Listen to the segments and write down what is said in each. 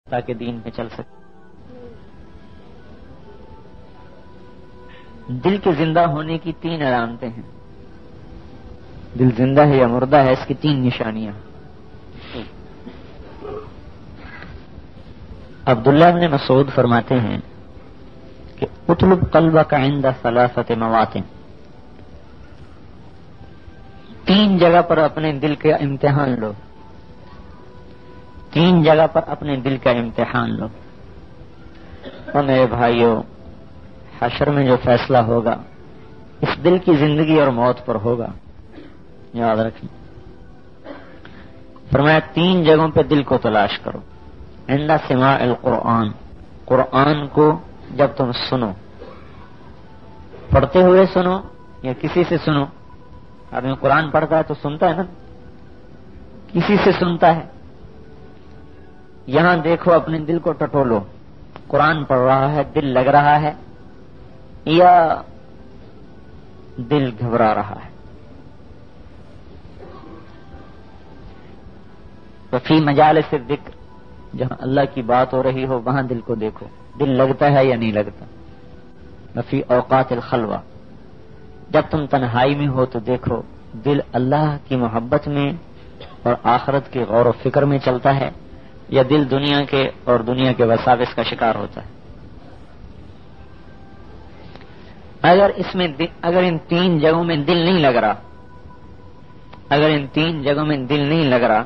تاکہ دین پہ چل سکے. دل کے زندہ ہونے کی 3 علامتیں ہیں. دل زندہ ہے یا مردہ ہے، اس کی 3 نشانیاں. عبداللہ بن مسعود فرماتے ہیں کہ اطلب قلبک عند 3 مواطن. 3 جگہ پر اپنے دل کا امتحان لو. 3 جگہ پر اپنے دل کا امتحان لو. اور میرے بھائیوں، حشر میں جو فیصلہ ہوگا اس دل کی زندگی اور موت پر ہوگا، یاد رکھیں. فرمایا 3 جگہوں پہ دل کو تلاش کرو. عند سماع القرآن، قرآن کو جب تم سنو، پڑھتے ہوئے سنو یا کسی سے سنو. آدمی قرآن پڑھتا ہے تو سنتا ہے نا، کسی سے سنتا ہے. یہاں دیکھو، اپنے دل کو ٹٹولو. قرآن پڑھ رہا ہے، دل لگ رہا ہے یا دل گھبرا رہا ہے. وفی مجالس الذکر، جہاں اللہ کی بات ہو رہی ہو وہاں دل کو دیکھو، دل لگتا ہے یا نہیں لگتا. وفی اوقات الخلوہ، جب تم تنہائی میں ہو تو دیکھو دل اللہ کی محبت میں اور آخرت کی غور و فکر میں چلتا ہے یا دل دنیا کے اور دنیا کے وساوس کا شکار ہوتا ہے. اگر ان 3 جگہوں میں دل نہیں لگ رہا، اگر ان 3 جگہوں میں دل نہیں لگ رہا،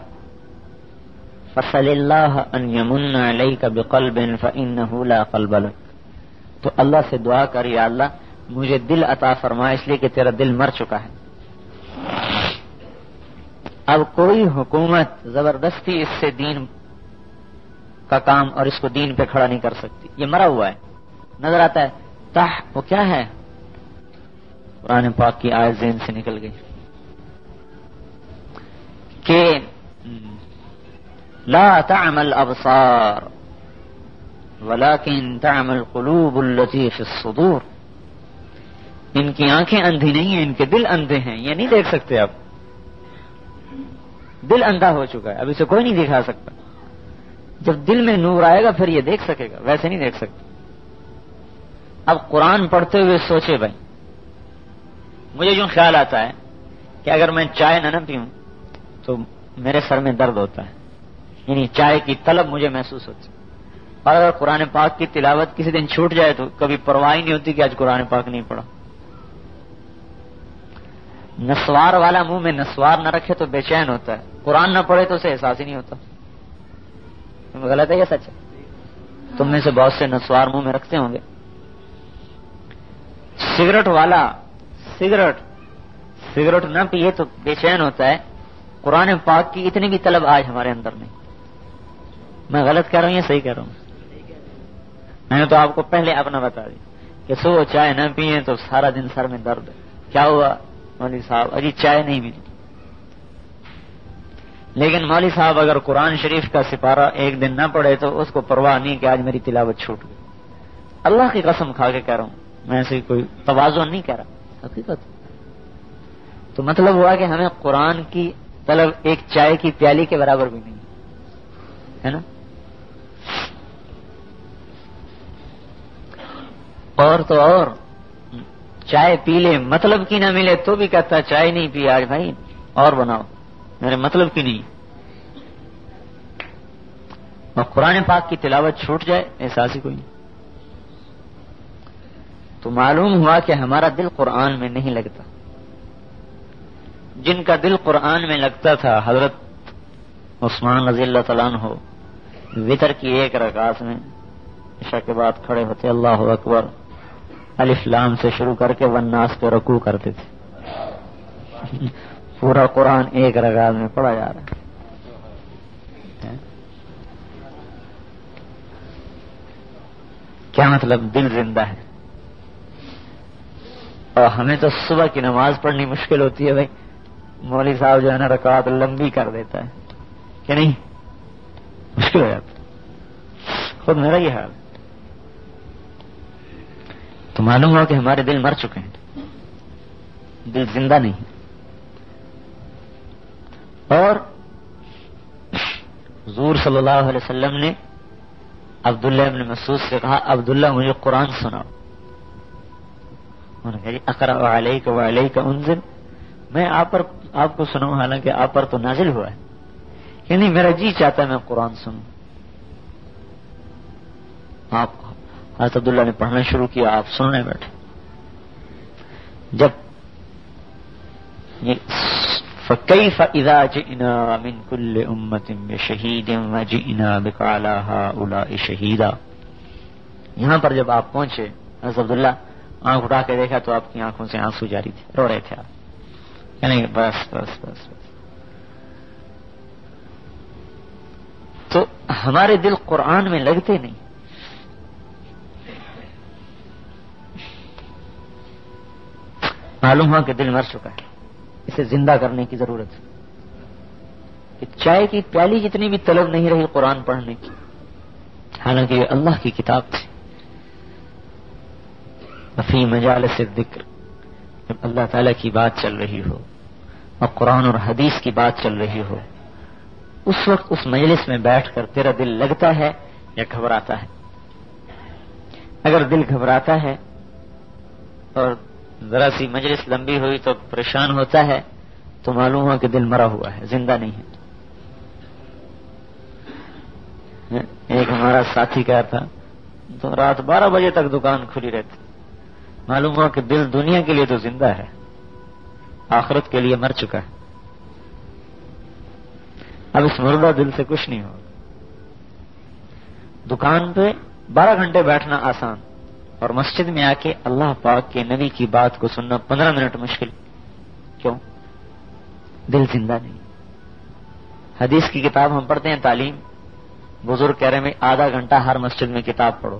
فصل اللہ ان یمن علیک بقلب فانہ لا قلب لک، تو اللہ سے دعا کر، یا اللہ مجھے دل عطا فرما، اس لیے کہ تیرا دل مر چکا ہے. اب کوئی حکومت زبردستی اس سے دین کا کام اور اس کو دین پہ کھڑا نہیں کر سکتی. یہ مرا ہوا ہے، نظر آتا ہے. وہ کیا ہے؟ قرآن پاک کی آیت ذہن سے نکل گئی کہ لا تعمى الابصار ولكن تعمى القلوب التي في الصدور. ان کی آنکھیں اندھی نہیں ہیں، ان کے دل اندھے ہیں. یہ نہیں دیکھ سکتے. اب دل اندھا ہو چکا ہے، اب اسے کوئی نہیں دکھا سکتا. جب دل میں نور آئے گا پھر یہ دیکھ سکے گا، ویسے نہیں دیکھ سکتا. اب قرآن پڑھتے ہوئے سوچے بھائی، مجھے جو خیال آتا ہے کہ اگر میں چائے نہ پیوں تو میرے سر میں درد ہوتا ہے، یعنی چائے کی طلب مجھے محسوس ہوتی ہے. اور اگر قرآن پاک کی تلاوت کسی دن چھوٹ جائے تو کبھی پرواہ نہیں ہوتی کہ آج قرآن پاک نہیں پڑھا. نسوار والا منہ میں نسوار نہ رکھے تو بے چین ہوتا ہے، قرآن نہ پڑھے تو اسے احساس ہی نہیں ہوتا. غلط ہے یا سچ ہے؟ تم میں سے بہت سے نسوار منہ میں رکھتے ہوں گے. سگریٹ والا سگریٹ نہ پیے تو بے چین ہوتا ہے. قرآن پاک کی اتنی بھی طلب آج ہمارے اندر نہیں. میں غلط کہہ رہا ہوں یا صحیح کہہ رہا ہوں؟ میں نے تو آپ کو پہلے اپنا بتا دیا کہ صبح چائے نہ پیئے تو سارا دن سر میں درد ہے. کیا ہوا مولوی صاحب؟ ابھی چائے نہیں ملی. لیکن مولوی صاحب اگر قرآن شریف کا سپارہ ایک دن نہ پڑھے تو اس کو پرواہ نہیں کہ آج میری تلاوت چھوٹ گئی. اللہ کی قسم کھا کے کہہ رہا ہوں، میں ایسے کوئی تواضع نہیں کہہ رہا، حقیقت. تو مطلب ہوا کہ ہمیں قرآن کی طلب ایک چائے کی پیالی کے برابر بھی نہیں ہے نا. اور تو اور چائے پی لے، مطلب کی نہ ملے تو بھی کہتا چائے نہیں پی آج بھائی، اور بناؤ، میرے مطلب کی نہیں. اور قرآن پاک کی تلاوت چھوٹ جائے احساس ہی کوئی نہیں. تو معلوم ہوا کہ ہمارا دل قرآن میں نہیں لگتا. جن کا دل قرآن میں لگتا تھا، حضرت عثمان رضی اللہ تعالیٰ عنہ وتر کی 1 رکعت میں عشاء کے بعد کھڑے ہوتے، اللہ اکبر، الف لام سے شروع کر کے والناس پہ رکوع کرتے تھے. پورا قرآن 1 رکعت میں پڑھا جا رہا ہے. کیا مطلب؟ دل زندہ ہے. اور ہمیں تو صبح کی نماز پڑھنی مشکل ہوتی ہے بھائی. مولوی صاحب جو ہے نا رکعت لمبی کر دیتا ہے کہ نہیں، مشکل ہو جاتا. خود میرا یہ حال. تو معلوم ہوا کہ ہمارے دل مر چکے ہیں، دل زندہ نہیں. اور حضور صلی اللہ علیہ وسلم نے عبداللہ ابن مسعود سے کہا عبداللہ مجھے قرآن سناؤ. انہوں نے کہا جی اقرأ علیک وعلیک انزل، میں آپ کو سناؤں حالانکہ آپ پر تو نازل ہوا ہے. کہ نہیں میرا جی چاہتا ہے میں قرآن سنوں. آپ حضرت عبداللہ نے پڑھنا شروع کیا، آپ سننے بیٹھے. جب فَكَيْفَ إِذَا جِئْنَا مِنْ كُلِّ أُمَّةٍ بِشَهِيدٍ وَجِئْنَا بِكَ عَلَى هَؤُلَاءِ شَهِيدًا. یہاں پر جب آپ پہنچے حضرت عبداللہ آنکھ اٹھا کے دیکھا تو آپ کی آنکھوں سے آنسو جاری تھے، رو رہے تھے آپ. یعنی بس بس بس بس. تو ہمارے دل قرآن میں لگتے نہیں. معلوم ہوا کہ دل مر چکا ہے، اسے زندہ کرنے کی ضرورت ہے. کہ چائے کی پیالی جتنی بھی طلب نہیں رہی قرآن پڑھنے کی، حالانکہ یہ اللہ کی کتاب تھی. فی مجالس الذکر، جب اللہ تعالی کی بات چل رہی ہو اور قرآن اور حدیث کی بات چل رہی ہو، اس وقت اس مجلس میں بیٹھ کر تیرا دل لگتا ہے یا گھبراتا ہے؟ اگر دل گھبراتا ہے اور ذرا سی مجلس لمبی ہوئی تو پریشان ہوتا ہے تو معلوم ہوا کہ دل مرا ہوا ہے، زندہ نہیں ہے. ایک ہمارا ساتھی کہا تھا تو رات 12 بجے تک دکان کھلی رہتی. معلوم ہوا کہ دل دنیا کے لیے تو زندہ ہے، آخرت کے لیے مر چکا ہے. اب اس مردہ دل سے کچھ نہیں ہوگا. دکان پہ 12 گھنٹے بیٹھنا آسان، اور مسجد میں آ کے اللہ پاک کے نبی کی بات کو سننا 15 منٹ مشکل. کیوں؟ دل زندہ نہیں. حدیث کی کتاب ہم پڑھتے ہیں تعلیم، بزرگ کہہ رہے ہیں آدھا گھنٹہ ہر مسجد میں کتاب پڑھو.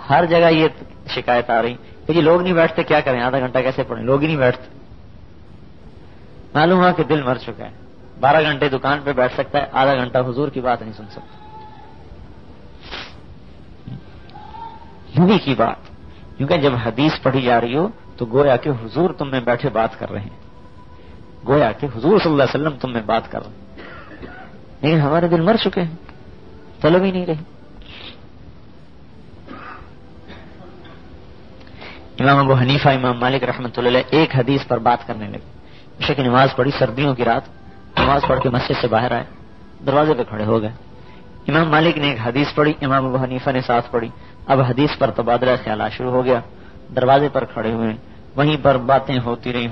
ہر جگہ یہ شکایت آ رہی کہ جی لوگ نہیں بیٹھتے، کیا کریں، آدھا گھنٹہ کیسے پڑھیں، لوگ ہی نہیں بیٹھتے. معلوم ہوا کہ دل مر چکا ہے. 12 گھنٹے دکان پہ بیٹھ سکتا ہے، آدھا گھنٹہ حضور کی بات نہیں سن سکتا. نبی کی بات، کیونکہ جب حدیث پڑھی جا رہی ہو تو گویا کہ حضور تم میں بیٹھے بات کر رہے ہیں، گویا کہ حضور صلی اللہ علیہ وسلم تم میں بات کر رہے ہیں. لیکن ہمارے دل مر چکے ہیں، طلب ہی نہیں رہی. امام ابو حنیفہ، امام مالک رحمۃ اللہ علیہ ایک حدیث پر بات کرنے لگے. عشاء کی نماز پڑھی، سردیوں کی رات، نماز پڑھ کے مسجد سے باہر آئے، دروازے پہ کھڑے ہو گئے. امام مالک نے ایک حدیث پڑھی، امام ابو حنیفہ نے ساتھ پڑھی. اب حدیث پر تبادلہ خیالات شروع ہو گیا. دروازے پر کھڑے ہوئے، وہیں پر باتیں ہوتی رہی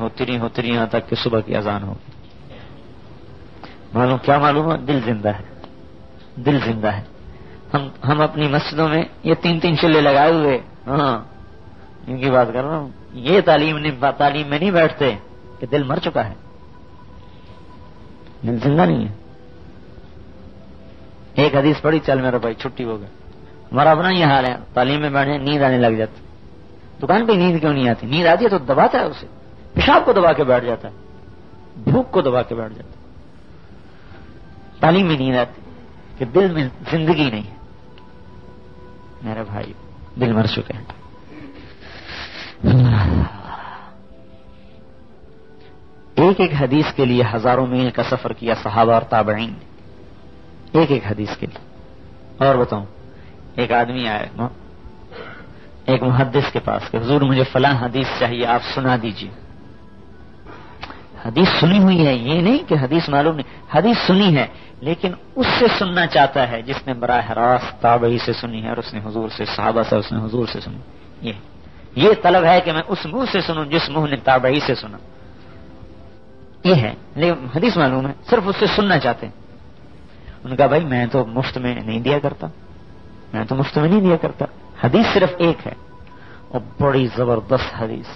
یہاں تک کہ صبح کی اذان ہو گئی. معلوم کیا معلوم ہے؟ دل زندہ ہے، دل زندہ ہے. ہم اپنی مسجدوں میں یہ 3 چلے لگائے ہوئے، ہاں ان کی بات کر رہا ہوں، یہ تعلیم میں نہیں بیٹھتے کہ دل مر چکا ہے، دل زندہ نہیں ہے. ایک حدیث پڑھی، چل میرا بھائی چھٹی ہو گئی. ہمارا اپنا یہ حال ہے، تعلیم میں بیٹھے نیند آنے لگ جاتی. دکان پہ نیند کیوں نہیں آتی؟ نیند آتی ہے تو دباتا ہے اسے، پیشاب کو دبا کے بیٹھ جاتا ہے، بھوک کو دبا کے بیٹھ جاتا ہے. تعلیم میں نیند آتی کہ دل میں زندگی نہیں ہے. میرے بھائی دل مر چکے ہیں. ایک حدیث کے لیے ہزاروں میل کا سفر کیا صحابہ اور تابعین نے، ایک حدیث کے لیے. اور بتاؤں، ایک آدمی آیا ایک محدث کے پاس کہ حضور مجھے فلاں حدیث چاہیے، آپ سنا دیجیے. حدیث سنی ہوئی ہے، یہ نہیں کہ حدیث معلوم نہیں، حدیث سنی ہے لیکن اس سے سننا چاہتا ہے جس نے براہ راست تابعی سے سنی ہے، اور اس نے حضور سے، صحابہ سے اس نے حضور سے سنی. یہ طلب ہے کہ میں اس منہ سے سنوں جس منہ نے تابعی سے سنا. یہ ہے، لیکن حدیث معلوم ہے، صرف اس سے سننا چاہتے ہیں. ان کا بھائی میں تو مفت میں نہیں دیا کرتا، حدیث صرف ایک ہے اور بڑی زبردست حدیث،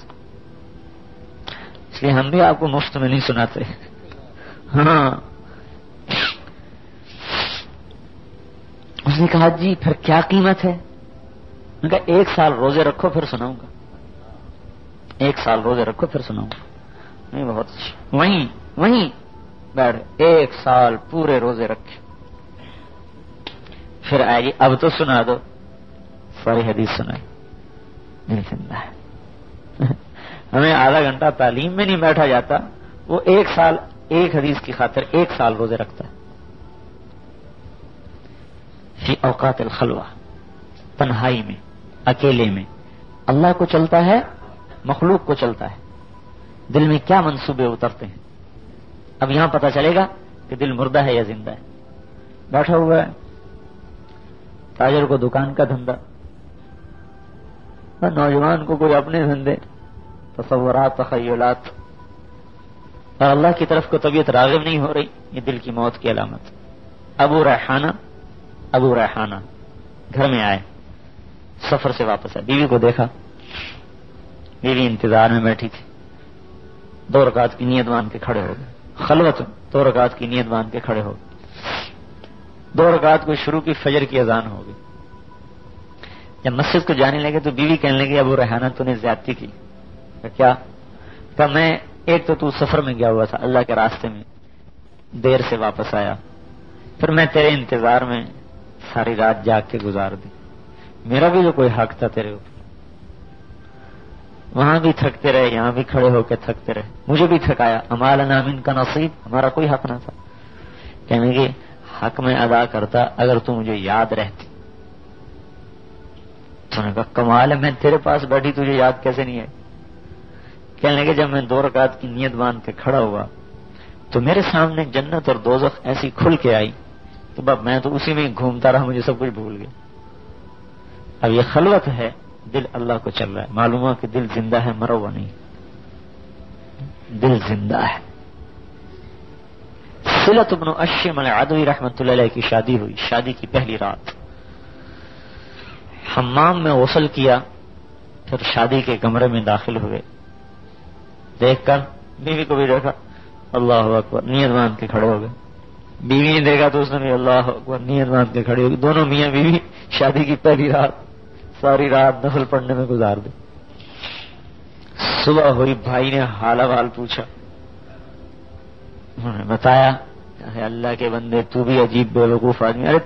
اس لیے ہم بھی آپ کو مفت میں نہیں سناتے. ہاں اس نے کہا جی پھر کیا قیمت ہے؟ میں نے کہا 1 سال روزے رکھو پھر سناؤں گا. 1 سال روزے رکھو پھر سناؤں گا. نہیں بہت اچھا. وہیں بیٹھ 1 سال پورے روزے رکھے. پھر آئے گی اب تو سنا دو، ساری حدیث سنائی. دل زندہ ہے. ہمیں آدھا گھنٹہ تعلیم میں نہیں بیٹھا جاتا، وہ 1 سال ایک حدیث کی خاطر 1 سال روزے رکھتا ہے. فی اوقات الخلوہ، تنہائی میں، اکیلے میں اللہ کو چلتا ہے، مخلوق کو چلتا ہے، دل میں کیا منصوبے اترتے ہیں. اب یہاں پتہ چلے گا کہ دل مردہ ہے یا زندہ ہے. بیٹھا ہوا ہے تاجر کو دکان کا دھندا، اور نوجوان کو کوئی اپنے دھندے، تصورات، تخیلات، اور اللہ کی طرف کو طبیعت راغب نہیں ہو رہی. یہ دل کی موت کی علامت. ابو ریحانہ گھر میں آئے، سفر سے واپس آئے، بیوی کو دیکھا، بیوی انتظار میں بیٹھی تھی. 2 رکعت کی نیت باندھ کے کھڑے ہو گئے. خلوت 2 رکعت کی نیت باندھ کے کھڑے ہو گئے. 2 رکعت کو شروع کی، فجر کی اذان ہو گئی. جب مسجد کو جانے لگے تو بیوی کہنے لگی ابو ریحانہ تو نے زیادتی کی. کیا؟ کہ میں ایک تو سفر میں گیا ہوا تھا، اللہ کے راستے میں دیر سے واپس آیا، پھر میں تیرے انتظار میں ساری رات جاگ کے گزار دی. میرا بھی جو کوئی حق تھا تیرے اوپر، وہاں بھی تھکتے رہے، یہاں بھی کھڑے ہو کے تھکتے رہے، مجھے بھی تھکایا. اما لنا من کا نصیب، ہمارا کوئی حق نہ تھا. کہنے لگے حق میں ادا کرتا اگر تو مجھے یاد رہتی. تو نے کہا کمال ہے، میں تیرے پاس بیٹھی تجھے یاد کیسے نہیں ہے؟ کہنے لگے جب میں 2 رکعت کی نیت باندھ کے کھڑا ہوا تو میرے سامنے جنت اور دوزخ ایسی کھل کے آئی کہ باب میں تو اسی میں گھومتا رہا، مجھے سب کچھ بھول گیا. اب یہ خلوت ہے، دل اللہ کو چل رہا ہے. معلوم ہوا کہ دل زندہ ہے، مرا ہوا نہیں، دل زندہ ہے. صلت بن اشم العدوی رحمۃ اللہ علیہ کی شادی ہوئی. شادی کی پہلی رات حمام میں غسل کیا، پھر شادی کے کمرے میں داخل ہوئے. دیکھ کر بیوی کو بھی دیکھا، اللہ اکبر، نیت باندھ کے کھڑے ہو گئے. بیوی نے دیکھا تو اس نے بھی اللہ اکبر، نیت باندھ کے کھڑے ہو گئے. دونوں میاں بیوی شادی کی پہلی رات ساری رات نفل پڑھنے میں گزار دی. صبح ہوئی، بھائی نے حال احوال پوچھا، انہوں نے بتایا کہ اللہ کے بندے تو بھی عجیب بے وقوف آدمی. ارے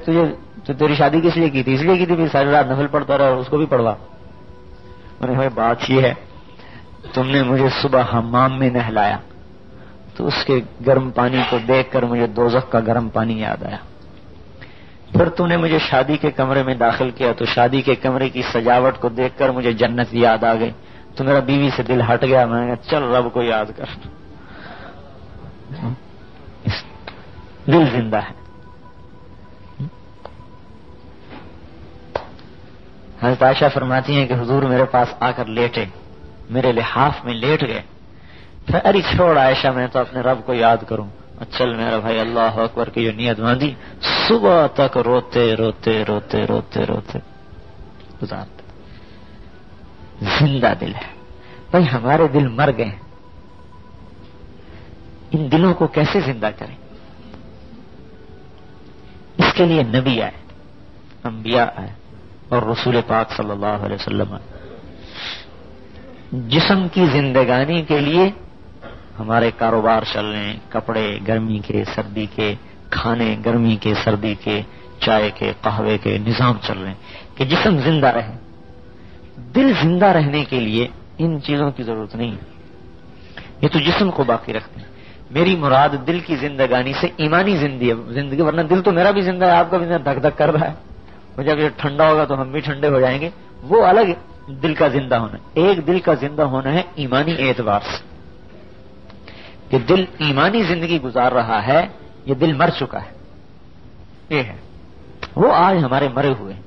تو تیری شادی کس لیے کی تھی؟ اس لیے کی تھی ساری رات نفل پڑھتا رہا اور اس کو بھی پڑھوا. انہوں نے بات یہ ہے تم نے مجھے صبح حمام میں نہلایا تو اس کے گرم پانی کو دیکھ کر مجھے دوزخ کا گرم پانی یاد آیا. پھر تو نے مجھے شادی کے کمرے میں داخل کیا تو شادی کے کمرے کی سجاوٹ کو دیکھ کر مجھے جنت یاد آ گئی. تو میرا بیوی سے دل ہٹ گیا. میں نے کہا چل رب کو یاد کر. دل زندہ ہے. حضرت عائشہ فرماتی ہیں کہ حضور میرے پاس آ کر لیٹے، میرے لحاف میں لیٹ گئے. پھر ارے چھوڑ عائشہ، میں تو اپنے رب کو یاد کروں. چل میرا بھائی اللہ اکبر کی جو نیت باندھی، صبح تک روتے روتے روتے روتے روتے گزارتے. زندہ دل ہے. بھائی ہمارے دل مر گئے، ان دلوں کو کیسے زندہ کریں؟ اس کے لیے نبی آئے، انبیاء آئے اور رسول پاک صلی اللہ علیہ وسلم آئے. جسم کی زندگانی کے لیے ہمارے کاروبار چل رہے ہیں، کپڑے گرمی کے سردی کے، کھانے گرمی کے سردی کے، چائے کے قہوے کے نظام چل رہے ہیں کہ جسم زندہ رہے. دل زندہ رہنے کے لیے ان چیزوں کی ضرورت نہیں ہے، یہ تو جسم کو باقی رکھتے ہیں. میری مراد دل کی زندگانی سے ایمانی زندگی، ورنہ دل تو میرا بھی زندہ ہے، آپ کا بھی زندہ دھک دھک کر رہا ہے. اور جب یہ ٹھنڈا ہوگا تو ہم بھی ٹھنڈے ہو جائیں گے. وہ الگ دل کا زندہ ہونا. ایک دل کا زندہ ہونا ہے ایمانی اعتبار سے کہ دل ایمانی زندگی گزار رہا ہے، یہ دل مر چکا ہے. یہ ہے وہ آج ہمارے مرے ہوئے ہیں.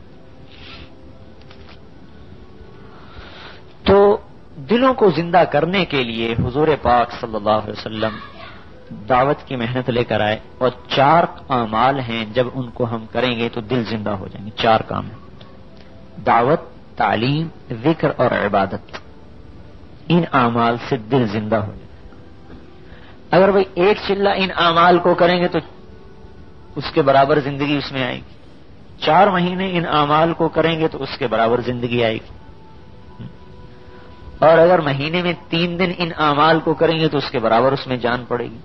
تو دلوں کو زندہ کرنے کے لیے حضور پاک صلی اللہ علیہ وسلم دعوت کی محنت لے کر آئے، اور 4 اعمال ہیں جب ان کو ہم کریں گے تو دل زندہ ہو جائیں گے. 4 کام ہیں: دعوت، تعلیم، ذکر اور عبادت. ان اعمال سے دل زندہ ہو جائے. اگر بھئی ایک چلہ ان اعمال کو کریں گے تو اس کے برابر زندگی اس میں آئے گی. 4 مہینے ان اعمال کو کریں گے تو اس کے برابر زندگی آئے گی. اور اگر مہینے میں 3 دن ان اعمال کو کریں گے تو اس کے برابر اس میں جان پڑے گی.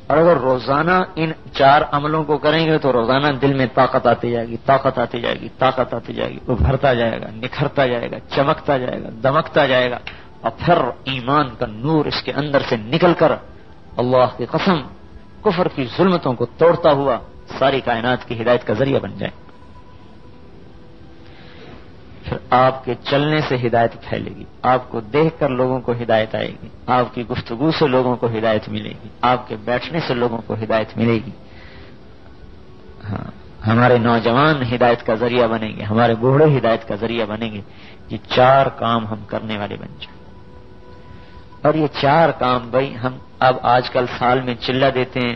اور اگر روزانہ ان 4 عملوں کو کریں گے تو روزانہ دل میں طاقت آتی جائے گی، طاقت آتی جائے گی، طاقت آتی جائے گی. ابھرتا جائے گا، نکھرتا جائے گا، چمکتا جائے گا، دمکتا جائے گا. اور پھر ایمان کا نور اس کے اندر سے نکل کر اللہ کی قسم کفر کی ظلمتوں کو توڑتا ہوا ساری کائنات کی ہدایت کا ذریعہ بن جائے. آپ کے چلنے سے ہدایت پھیلے گی، آپ کو دیکھ کر لوگوں کو ہدایت آئے گی، آپ کی گفتگو سے لوگوں کو ہدایت ملے گی، آپ کے بیٹھنے سے لوگوں کو ہدایت ملے گی۔ ہاں، ہمارے نوجوان ہدایت کا ذریعہ بنیں گے، ہمارے بوڑھے ہدایت کا ذریعہ بنیں گے۔ یہ 4 کام ہم کرنے والے بن جائیں۔ اور یہ 4 کام بھائی ہم اب آج کل سال میں چلہ دیتے ہیں،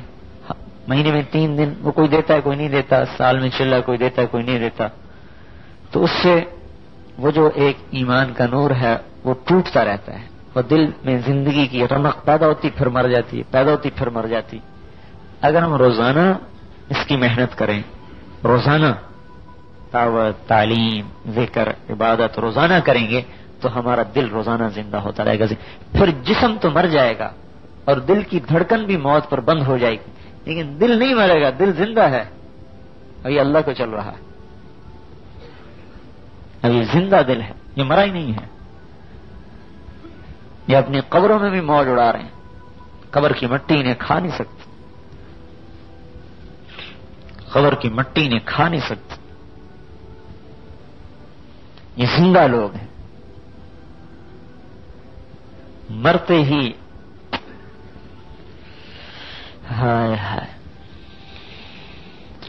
مہینے میں 3 دن وہ کوئی دیتا ہے کوئی نہیں دیتا، سال میں چلہ کوئی دیتا ہے کوئی نہیں دیتا، تو اس سے وہ جو ایک ایمان کا نور ہے وہ ٹوٹتا رہتا ہے، وہ دل میں زندگی کی رونق پیدا ہوتی پھر مر جاتی ہے، پیدا ہوتی پھر مر جاتی۔ اگر ہم روزانہ اس کی محنت کریں، روزانہ دعوت، تعلیم، ذکر، عبادت روزانہ کریں گے تو ہمارا دل روزانہ زندہ ہوتا رہے گا۔ پھر جسم تو مر جائے گا اور دل کی دھڑکن بھی موت پر بند ہو جائے گی، لیکن دل نہیں مرے گا، دل زندہ ہے اور یہ اللہ کو چل رہا ہے۔ اب یہ زندہ دل ہے، یہ مرا ہی نہیں ہے۔ یہ اپنی قبروں میں بھی موج اڑا رہے ہیں، قبر کی مٹی انہیں کھا نہیں سکتی، قبر کی مٹی انہیں کھا نہیں سکتی۔ یہ زندہ لوگ ہیں، مرتے ہی ہائے ہائے۔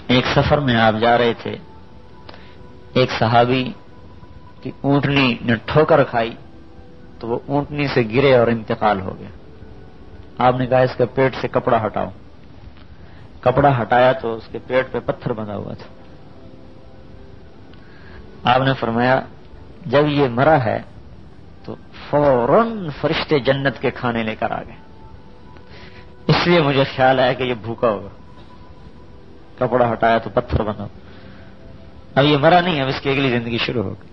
ایک سفر میں آپ جا رہے تھے، ایک صحابی کی اونٹنی نے ٹھوکر کھائی تو وہ اونٹنی سے گرے اور انتقال ہو گیا۔ آپ نے کہا اس کے پیٹ سے کپڑا ہٹاؤ، کپڑا ہٹایا تو اس کے پیٹ پہ پتھر بندھا ہوا تھا۔ آپ نے فرمایا جب یہ مرا ہے تو فوراً فرشتے جنت کے کھانے لے کر آ گئے، اس لیے مجھے خیال آیا کہ یہ بھوکا ہوگا، کپڑا ہٹایا تو پتھر بنا۔ اب یہ مرا نہیں، اب اس کی اگلی زندگی شروع ہو گئی۔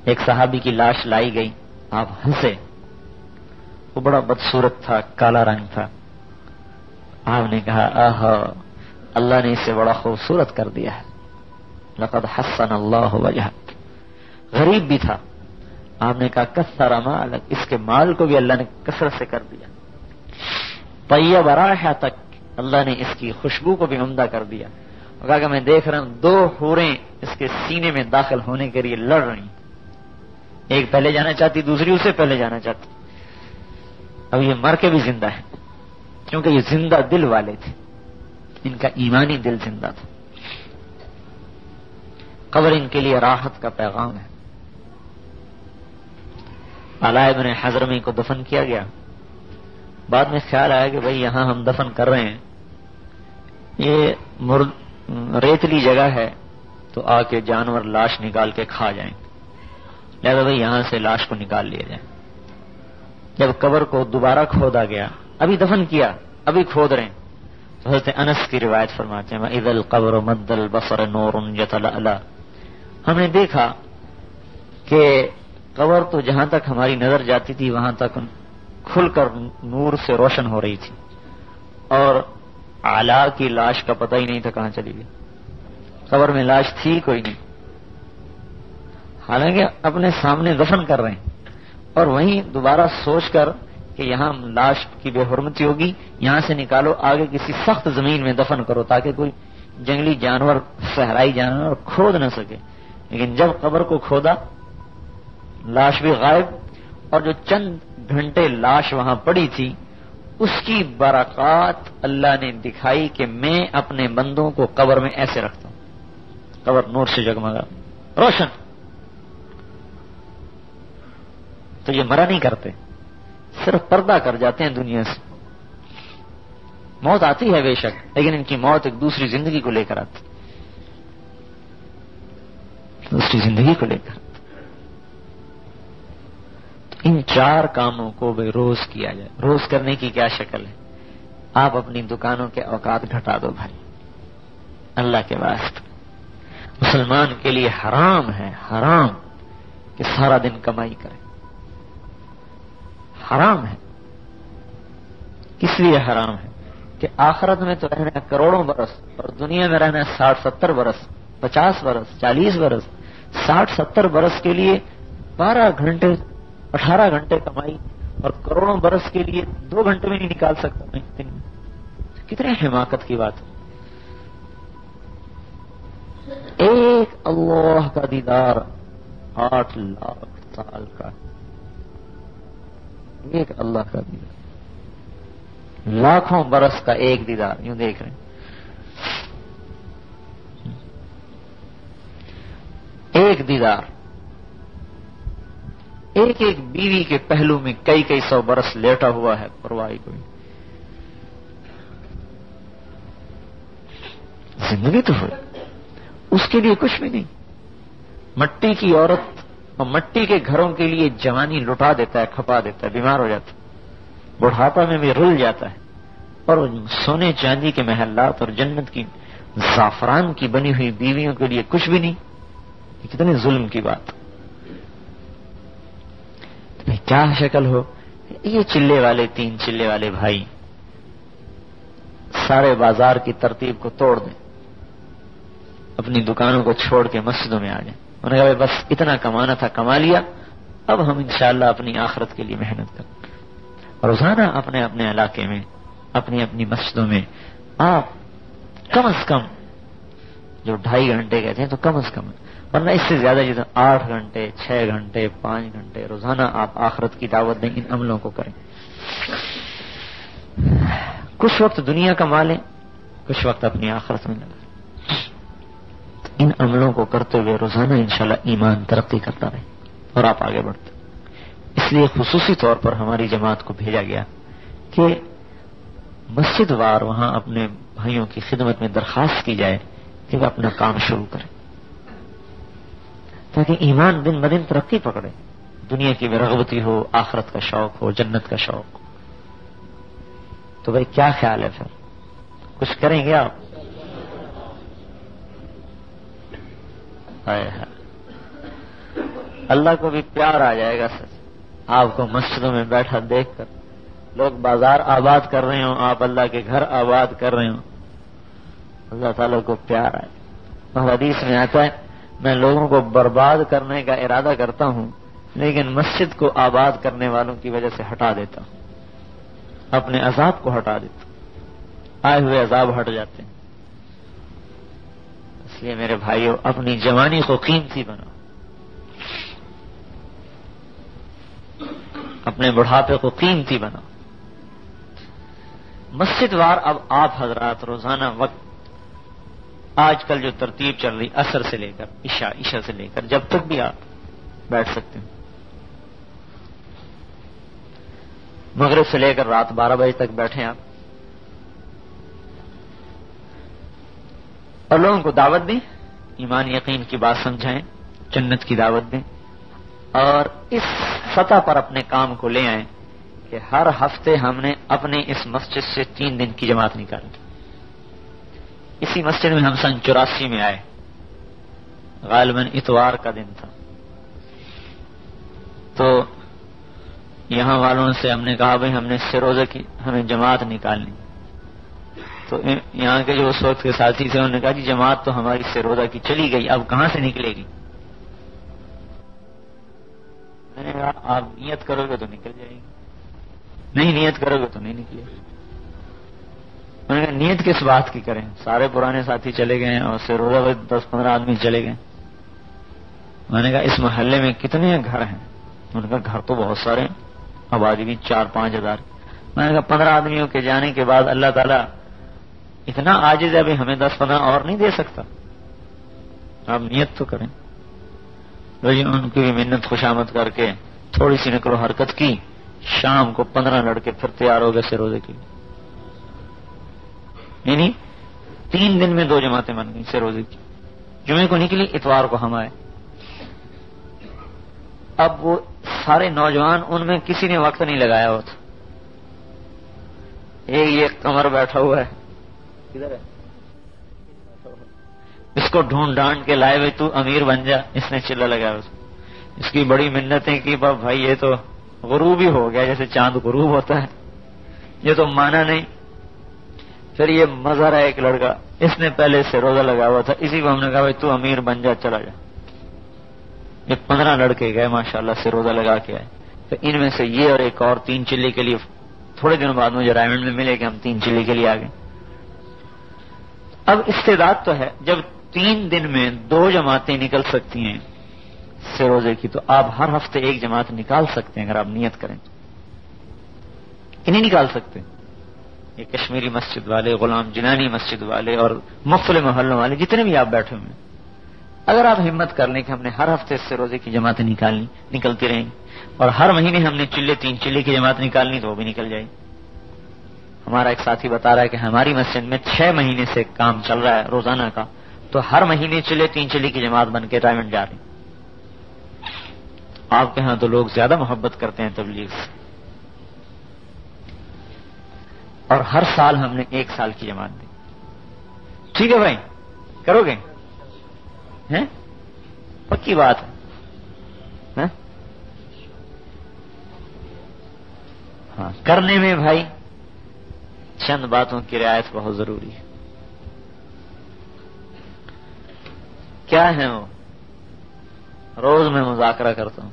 ایک صحابی کی لاش لائی گئی، آپ ہنسے، وہ بڑا بدصورت تھا، کالا رنگ تھا۔ آپ نے کہا آہا، اللہ نے اسے بڑا خوبصورت کر دیا ہے، لقد حسن اللہ وجہ۔ غریب بھی تھا، آپ نے کہا کثر مالک، اس کے مال کو بھی اللہ نے کثرت سے کر دیا۔ طیب رائحتک، اللہ نے اس کی خوشبو کو بھی عمدہ کر دیا۔ اور کہا کہ میں دیکھ رہا ہوں 2 حوریں اس کے سینے میں داخل ہونے کے لیے لڑ رہی، ایک پہلے جانا چاہتی، دوسری اسے پہلے جانا چاہتی۔ اب یہ مر کے بھی زندہ ہے کیونکہ یہ زندہ دل والے تھے، ان کا ایمانی دل زندہ تھا۔ قبر ان کے لیے راحت کا پیغام ہے۔ علاء بن حضرمی کو دفن کیا گیا، بعد میں خیال آیا کہ بھئی یہاں ہم دفن کر رہے ہیں، یہ ریتلی جگہ ہے تو آ کے جانور لاش نکال کے کھا جائیں، لہذا بھئی یہاں سے لاش کو نکال لیا جائے۔ جب قبر کو دوبارہ کھودا گیا، ابھی دفن کیا ابھی کھود رہے ہیں، تو حضرت انس کی روایت فرماتے ہیں وَإِذَا الْقَبْرُ مَدَّ الْبَصَرِ نُورٌ يَتَلَأْلَأْ، ہم نے دیکھا کہ قبر تو جہاں تک ہماری نظر جاتی تھی وہاں تک کھل کر نور سے روشن ہو رہی تھی، اور علا کی لاش کا پتہ ہی نہیں تھا کہاں چلی گئی، قبر میں لاش تھی کوئی نہیں، حالانکہ اپنے سامنے دفن کر رہے ہیں، اور وہیں دوبارہ سوچ کر کہ یہاں لاش کی بے حرمتی ہوگی، یہاں سے نکالو، آگے کسی سخت زمین میں دفن کرو تاکہ کوئی جنگلی جانور، صحرائی جانور کھود نہ سکے۔ لیکن جب قبر کو کھودا، لاش بھی غائب، اور جو چند گھنٹے لاش وہاں پڑی تھی اس کی برکات اللہ نے دکھائی کہ میں اپنے بندوں کو قبر میں ایسے رکھتا ہوں، قبر نور سے جگمگا روشن۔ تو یہ مرا نہیں کرتے، صرف پردہ کر جاتے ہیں دنیا سے۔ موت آتی ہے بے شک، لیکن ان کی موت ایک دوسری زندگی کو لے کر آتی، دوسری زندگی کو لے کر۔ ان 4 کاموں کو بھی روز کیا جائے۔ روز کرنے کی کیا شکل ہے؟ آپ اپنی دکانوں کے اوقات گھٹا دو بھائی، اللہ کے واسطے۔ مسلمان کے لیے حرام ہے، حرام کہ سارا دن کمائی کرے، حرام ہے۔ کس لیے حرام ہے؟ کہ آخرت میں تو رہنا ہے کروڑوں برس، اور دنیا میں رہنا ہے 60-70 برس، 50 برس، 40 برس۔ 60-70 برس کے لیے 12 گھنٹے 18 گھنٹے کمائی، اور کروڑوں برس کے لیے 2 گھنٹے میں نہیں نکال سکتا میں دن میں۔ کتنے حماقت کی بات ہے۔ ایک اللہ کا دیدار 8 لاکھ سال کا، ایک اللہ کا دیدار، لاکھوں برس کا ایک دیدار، یوں دیکھ رہے ہیں۔ ایک دیدار، ایک ایک بیوی کے پہلو میں کئی کئی سو برس لیٹا ہوا ہے، پرواہ کوئی۔ زندگی تو ہوئی، اس کے لیے کچھ بھی نہیں۔ مٹی کی عورت اور مٹی کے گھروں کے لیے جوانی لٹا دیتا ہے، کھپا دیتا ہے، بیمار ہو جاتا ہے، بڑھاپا میں بھی رل جاتا ہے، اور سونے چاندی کے محلات اور جنت کی زعفران کی بنی ہوئی بیویوں کے لیے کچھ بھی نہیں۔ یہ کتنے ظلم کی بات۔ کیا شکل ہو، یہ چلے والے 3 چلے والے بھائی سارے بازار کی ترتیب کو توڑ دیں، اپنی دکانوں کو چھوڑ کے مسجدوں میں آ جائیں۔ انہوں نے کہا بس اتنا کمانا تھا، کما لیا، اب ہم انشاءاللہ اپنی آخرت کے لیے محنت کریں۔ روزانہ اپنے اپنے علاقے میں، اپنی اپنی مسجدوں میں آپ کم از کم جو 2.5 گھنٹے کہتے ہیں تو کم از کم، ورنہ اس سے زیادہ جتنا 8 گھنٹے 6 گھنٹے 5 گھنٹے روزانہ آپ آخرت کی دعوت دیں، ان عملوں کو کریں۔ کچھ وقت دنیا کما لیں، کچھ وقت اپنی آخرت میں لگائیں۔ ان عملوں کو کرتے ہوئے روزانہ انشاءاللہ ایمان ترقی کرتا رہے اور آپ آگے بڑھتے۔ اس لیے خصوصی طور پر ہماری جماعت کو بھیجا گیا کہ مسجد وار وہاں اپنے بھائیوں کی خدمت میں درخواست کی جائے کہ وہ اپنا کام شروع کریں، تاکہ ایمان دن بدن ترقی پکڑے، دنیا کی بے رغبتی ہو، آخرت کا شوق ہو، جنت کا شوق ہو۔ تو بھائی کیا خیال ہے، پھر کچھ کریں گے آپ؟ اللہ کو بھی پیار آ جائے گا سر آپ کو مسجدوں میں بیٹھا دیکھ کر، لوگ بازار آباد کر رہے ہوں، آپ اللہ کے گھر آباد کر رہے ہوں، اللہ تعالیٰ کو پیار آئے۔ اور حدیث میں آتا ہے میں لوگوں کو برباد کرنے کا ارادہ کرتا ہوں، لیکن مسجد کو آباد کرنے والوں کی وجہ سے ہٹا دیتا ہوں، اپنے عذاب کو ہٹا دیتا ہوں، آئے ہوئے عذاب ہٹ جاتے ہیں۔ اس لیے میرے بھائیوں، اپنی جوانی کو قیمتی بناؤ، اپنے بڑھاپے کو قیمتی بناؤ۔ مسجد وار اب آپ حضرات روزانہ وقت، آج کل جو ترتیب چل رہی عصر سے لے کر عشاء سے لے کر جب تک بھی آپ بیٹھ سکتے ہیں، مغرب سے لے کر رات 12 بجے تک بیٹھیں آپ، اور لوگوں کو دعوت دیں، ایمان یقین کی بات سمجھائیں، جنت کی دعوت دیں، اور اس سطح پر اپنے کام کو لے آئیں کہ ہر ہفتے ہم نے اپنے اس مسجد سے 3 دن کی جماعت نکالی۔ اسی مسجد میں ہم سن 84 میں آئے، غالباً اتوار کا دن تھا، تو یہاں والوں سے ہم نے کہا بھائی ہم نے اس سے روزہ کی ہمیں جماعت نکالنی، تو یہاں کے جو اس وقت کے ساتھی تھے انہوں نے کہا جی جماعت تو ہماری سے روزہ کی چلی گئی، اب کہاں سے نکلے گی؟ میں نے کہا آپ نیت کرو گے تو نکل جائے گی، نہیں نیت کرو گے تو نہیں نکلے گی۔ میں نے کہا نیت کس بات کی کریں، سارے پرانے ساتھی چلے گئے اور سے روزہ 10-15 آدمی چلے گئے۔ میں نے کہا اس محلے میں کتنے گھر ہیں؟ انہوں نے کہا گھر تو بہت سارے ہیں، آبادی بھی 4-5 ہزار۔ میں نے کہا 15 آدمیوں کے جانے کے بعد اللہ تعالیٰ اتنا عاجز ہے ابھی ہمیں 10-15 اور نہیں دے سکتا، آپ نیت تو کریں۔ ان کی بھی منت خوشامد کر کے تھوڑی سی نقل و حرکت کی، شام کو 15 لڑکے پھر تیار ہو گئے سے روزے کے لیے، یعنی 3 دن میں 2 جماعتیں بن گئی سے روزے کی۔ جمعے کو نکلی، اتوار کو ہم آئے۔ اب وہ سارے نوجوان، ان میں کسی نے وقت نہیں لگایا ہوتا، یہ کمر بیٹھا ہوا ہے، کدھر ہے، اس کو ڈھونڈ ڈانڈ کے لائے ہوئے تو امیر بن جا، اس نے چلا لگایا اس کی بڑی منتیں کی، بھائی یہ تو غروب ہی ہو گیا، جیسے چاند غروب ہوتا ہے، یہ تو مانا نہیں۔ پھر یہ مظہر ہے ایک لڑکا، اس نے پہلے سے روزہ لگا ہوا تھا، اسی کو ہم نے کہا بھائی تو امیر بن جا، چلا جا۔ یہ 15 لڑکے گئے ماشاءاللہ سے روزہ لگا کے آئے، تو ان میں سے یہ اور ایک اور 3 چلی کے لیے تھوڑے دنوں بعد مجھے رائمنڈ میں ملے کہ ہم 3 چلی کے لیے آ گئے۔ اب استعداد تو ہے، جب 3 دن میں 2 جماعتیں نکل سکتی ہیں سے روزے کی، تو آپ ہر ہفتے 1 جماعت نکال سکتے ہیں اگر آپ نیت کریں کہ نہیں نکال سکتے؟ یہ کشمیری مسجد والے، غلام جنانی مسجد والے اور مختلف محلوں والے جتنے بھی آپ بیٹھے ہوئے ہیں، اگر آپ ہمت کر لیں کہ ہم نے ہر ہفتے سے روزے کی جماعتیں نکلتی رہیں اور ہر مہینے ہم نے 3 چلے کی جماعت نکالنی، تو وہ بھی نکل جائے۔ ہمارا ایک ساتھی بتا رہا ہے کہ ہماری مسجد میں 6 مہینے سے کام چل رہا ہے روزانہ کا، تو ہر مہینے 3 چلے کی جماعت بن کے ریٹائرمنٹ جا رہی۔ آپ کے ہاں تو لوگ زیادہ محبت کرتے ہیں تبلیغ سے، اور ہر سال ہم نے 1 سال کی جماعت دی۔ ٹھیک ہے بھائی، کرو گے؟ ہیں؟ پکی بات ہے۔ ہاں، کرنے میں بھائی چند باتوں کی رعایت بہت ضروری ہے۔ کیا ہے وہ؟ روز میں مذاکرہ کرتا ہوں،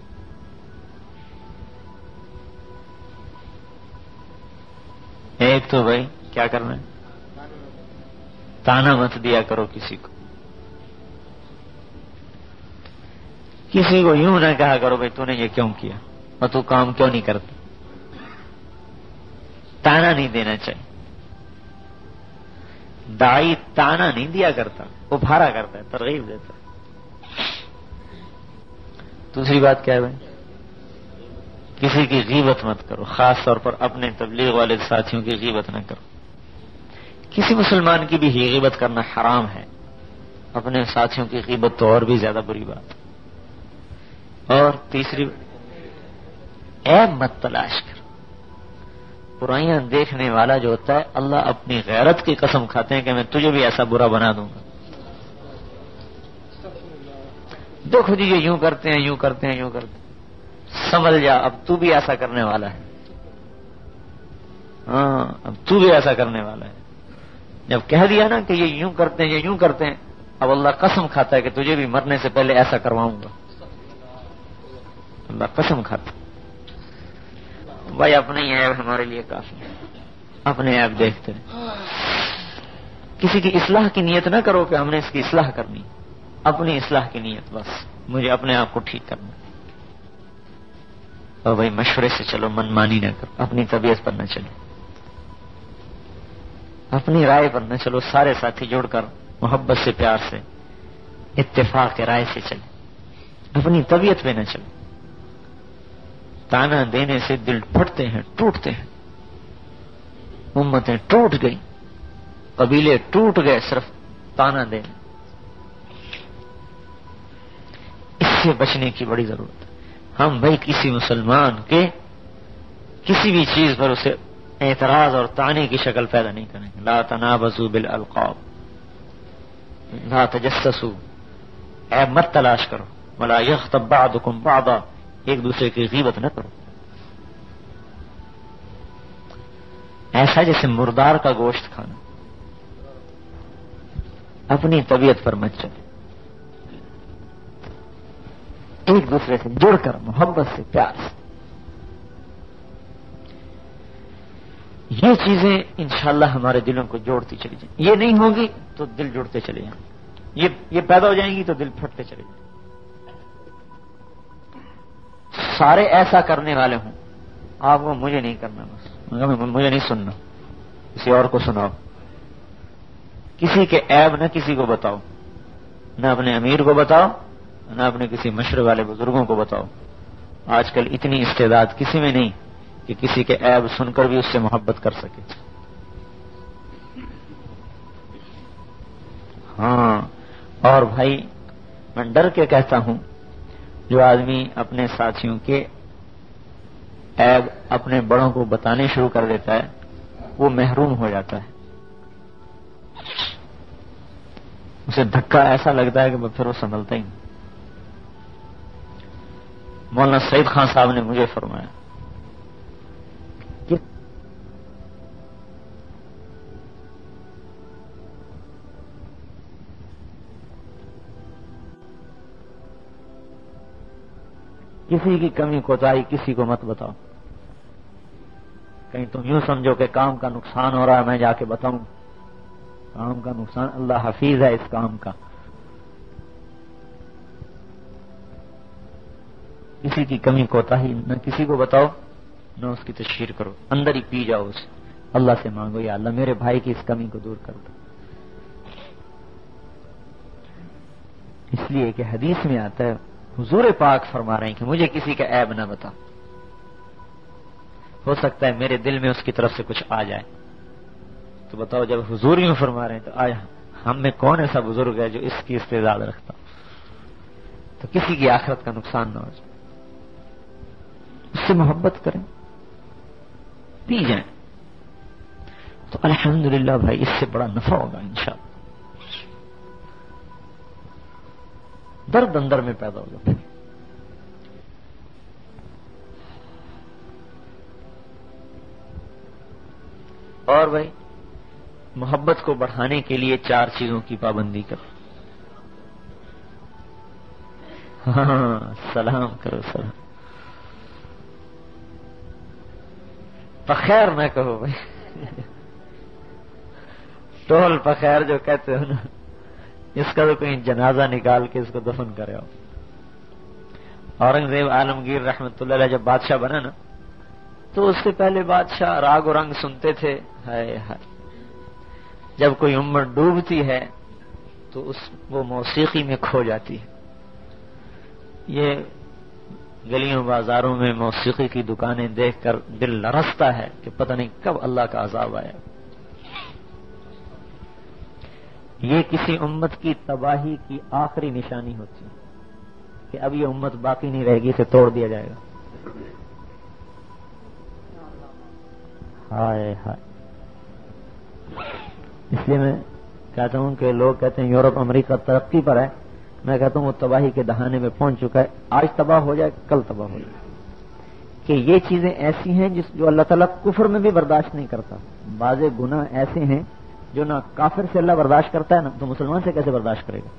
ایک تو بھائی کیا کرنا ہے، تانا مت دیا کرو کسی کو، کسی کو یوں نہ کہا کرو بھائی تو نے یہ کیوں کیا اور تو کام کیوں نہیں کرتا۔ تانا نہیں دینا چاہیے، داعی تانا نہیں دیا کرتا، وہ بھارا کرتا ہے، ترغیب دیتا ہے۔ دوسری بات کیا ہے بھائی؟ کسی کی غیبت مت کرو، خاص طور پر اپنے تبلیغ والے ساتھیوں کی غیبت نہ کرو۔ کسی مسلمان کی بھی غیبت کرنا حرام ہے، اپنے ساتھیوں کی غیبت تو اور بھی زیادہ بری بات۔ اور تیسری، عیب مت تلاش کرو۔ برائیاں دیکھنے والا جو ہوتا ہے، اللہ اپنی غیرت کی قسم کھاتے ہیں کہ میں تجھے بھی ایسا برا بنا دوں گا۔ دیکھو جی یہ یوں کرتے ہیں، یوں کرتے ہیں، یوں کرتے ہیں، سمجھ جا اب تو بھی ایسا کرنے والا ہے۔ ہاں، اب تو بھی ایسا کرنے والا ہے۔ جب کہہ دیا نا کہ یہ یوں کرتے ہیں، یہ یوں کرتے ہیں، اب اللہ قسم کھاتا ہے کہ تجھے بھی مرنے سے پہلے ایسا کرواؤں گا۔ اللہ قسم کھاتا بھائی، اپنے ہی عیب ہمارے لیے کافی ہے، اپنے عیب دیکھتے ہیں۔ کسی کی اصلاح کی نیت نہ کرو کہ ہم نے اس کی اصلاح کرنی، اپنی اصلاح کی نیت، بس مجھے اپنے آپ کو ٹھیک کرنا۔ اور بھائی مشورے سے چلو، من مانی نہ کرو، اپنی طبیعت پر نہ چلو، اپنی رائے پر نہ چلو، سارے ساتھی جوڑ کر محبت سے، پیار سے، اتفاق کے رائے سے چلے، اپنی طبیعت پہ نہ چلو۔ تانا دینے سے دل پھٹتے ہیں، ٹوٹتے ہیں، امتیں ٹوٹ گئی، قبیلے ٹوٹ گئے صرف تانا دینے۔ اس سے بچنے کی بڑی ضرورت ہے۔ ہم بھائی کسی مسلمان کے کسی بھی چیز پر اسے اعتراض اور طعنے کی شکل پیدا نہیں کریں گے۔ لا تنابزوا بالالقاب، لا تجسسوا، عیب مت تلاش کرو، ولا یغتب بعضکم بعضا، ایک دوسرے کی غیبت نہ کرو۔ ایسا جیسے مردار کا گوشت کھانا، اپنی طبیعت پر مت چلے، ایک دوسرے سے جڑ کر محبت سے، پیار سے۔ یہ چیزیں انشاءاللہ ہمارے دلوں کو جوڑتی چلی جائیں۔ یہ نہیں ہوگی تو دل جڑتے چلے جائیں، یہ پیدا ہو جائیں گی تو دل پھٹتے چلے جائیں۔ سارے ایسا کرنے والے ہوں، آپ کو مجھے نہیں کرنا، بس مجھے نہیں سننا، کسی اور کو سناؤ۔ کسی کے عیب نہ کسی کو بتاؤ، نہ اپنے امیر کو بتاؤ، نہ اپنے کسی مشرے والے بزرگوں کو بتاؤ۔ آج کل اتنی استعداد کسی میں نہیں کہ کسی کے عیب سن کر بھی اس سے محبت کر سکے۔ ہاں، اور بھائی میں ڈر کے کہتا ہوں، جو آدمی اپنے ساتھیوں کے عیب اپنے بڑوں کو بتانے شروع کر دیتا ہے، وہ محروم ہو جاتا ہے، اسے دھکا ایسا لگتا ہے کہ پھر وہ سنبھلتا ہی نہیں۔ مولانا سعید خان صاحب نے مجھے فرمایا کہ کسی کی کمی کوتاہی کسی کو مت بتاؤ، کہیں تم یوں سمجھو کہ کام کا نقصان ہو رہا ہے میں جا کے بتاؤں۔ کام کا نقصان، اللہ حفیظ ہے اس کام کا، کسی کی کمی کوتاہی نہ کسی کو بتاؤ نہ اس کی تشہیر کرو، اندر ہی پی جاؤ اسے، اللہ سے مانگو یا اللہ میرے بھائی کی اس کمی کو دور کر دو۔ اس لیے کہ حدیث میں آتا ہے حضور پاک فرما رہے ہیں کہ مجھے کسی کا عیب نہ بتا، ہو سکتا ہے میرے دل میں اس کی طرف سے کچھ آ جائے۔ تو بتاؤ جب حضور یوں فرما رہے ہیں تو آج ہم میں کون ایسا بزرگ ہے جو اس کی استعداد رکھتا؟ تو کسی کی آخرت کا نقصان نہ ہو جائے، اس سے محبت کریں، پی جائیں تو الحمدللہ بھائی اس سے بڑا نفع ہوگا انشاءاللہ۔ درد اندر میں پیدا ہوگا پھر۔ اور بھائی محبت کو بڑھانے کے لیے 4 چیزوں کی پابندی کرو۔ ہاں سلام کرو، سلام پخیر نہ کہو بھائی، ٹول پخیر جو کہتے ہو نا، اس کا تو کہیں جنازہ نکال کے اس کو دفن کرے ہو۔ اورنگزیب عالمگیر رحمت اللہ علیہ جب بادشاہ بنا نا تو اس سے پہلے بادشاہ راگ و رنگ سنتے تھے، ہائے ہائے، جب کوئی امت ڈوبتی ہے تو وہ موسیقی میں کھو جاتی ہے۔ یہ گلیوں بازاروں میں موسیقی کی دکانیں دیکھ کر دل لرزتا ہے کہ پتہ نہیں کب اللہ کا عذاب آیا۔ یہ کسی امت کی تباہی کی آخری نشانی ہوتی ہے کہ اب یہ امت باقی نہیں رہے گی، اسے توڑ دیا جائے گا۔ ہائے ہائے، اس لیے میں کہتا ہوں کہ لوگ کہتے ہیں یورپ امریکہ ترقی پر ہے، میں کہتا ہوں وہ تباہی کے دہانے میں پہنچ چکا ہے، آج تباہ ہو جائے کل تباہ ہو جائے۔ کہ یہ چیزیں ایسی ہیں جو اللہ تعالیٰ کفر میں بھی برداشت نہیں کرتا۔ بعض گناہ ایسے ہیں جو نہ کافر سے اللہ برداشت کرتا ہے نا، تو مسلمان سے کیسے برداشت کرے گا؟